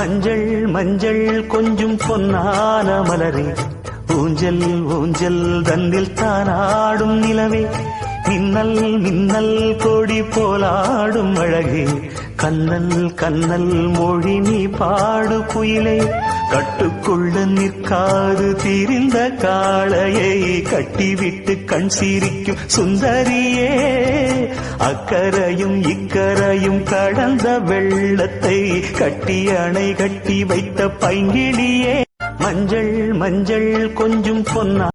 மஞ்சள் மஞ்சள் கொஞ்சம் பொன்னான மலரே, ஊஞ்சல் ஊஞ்சல் தன்னில் தானாடும் நிலவே, மின்னல் மின்னல் கொடி போலாடும் அழகே, கண்ணல் கண்ணல் மொழி நீ பாடு குயிலே, கட்டுக்குள்ள நிற்காது திரிந்த காளையை கட்டிவிட்டு கண் சிரிக்கும் சுந்தரியே, அக்கரையும் இக்கரையும் கடந்த வெள்ளத்தை கட்டி அணை கட்டி வைத்த பைங்கிளியே, மஞ்சள் மஞ்சள் கொஞ்சம் பொன்னா